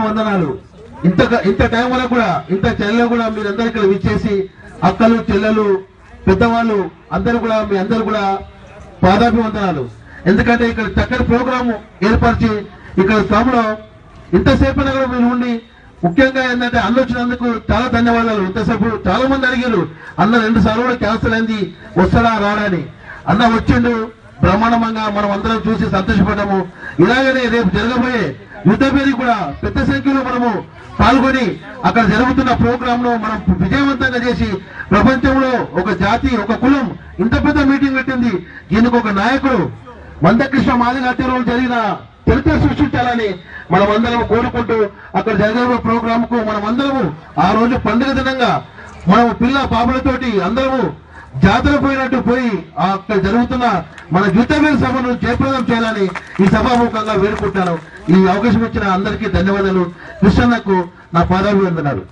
వందనాలు. ఇంత టైం వరకు కూడా ఇంత చెల్లెలు కూడా మీరందరూ ఇక్కడ విచ్చేసి అక్కలు చెల్లెలు పెద్దవాళ్ళు అందరూ కూడా మీ అందరూ కూడా పాదాభివందనాలు. ఎందుకంటే ఇక్కడ చక్కని ప్రోగ్రాము ఏర్పరిచి ఇక్కడ సభలో ఇంతసేపు కూడా మీరు ఉండి ముఖ్యంగా ఏంటంటే అన్న వచ్చినందుకు చాలా ధన్యవాదాలు. ఇంతసేపు చాలా మంది అడిగారు అన్న 2 సార్లు కూడా క్యాన్సిల్ అయింది వస్తాడా రాడని. అన్న వచ్చిండు బ్రహ్మాండంగా మనం అందరం చూసి సంతోషపడ్డాము. ఇలాగనే రేపు జరగబోయే యుద్ధ పేరు కూడా పెద్ద సంఖ్యలో మనము పాల్గొని అక్కడ జరుగుతున్న ప్రోగ్రామ్ ను మనం విజయవంతంగా చేసి ప్రపంచంలో ఒక జాతి ఒక కులం ఇంత పెద్ద మీటింగ్ పెట్టింది. దీనికి ఒక నాయకుడు మందకృష్ణ మాదిగ జరిగిన చరిత్ర సృష్టించాలని మనం అందరం కోరుకుంటూ అక్కడ జరిగే ప్రోగ్రామ్ కు మనం అందరము ఆ రోజు పండుగ దినంగా మనం పిల్ల పాపలతోటి అందరము జాతర పోయినట్టు పోయి అక్కడ జరుగుతున్న మన యుద్ధమేర సభను జయప్రదం చేయాలని ఈ సభాముఖంగా వేడుకుంటాను. ఈ అవకాశం ఇచ్చిన అందరికీ ధన్యవాదాలు. కృష్ణన్నకు నా పాదాభివందనాలు.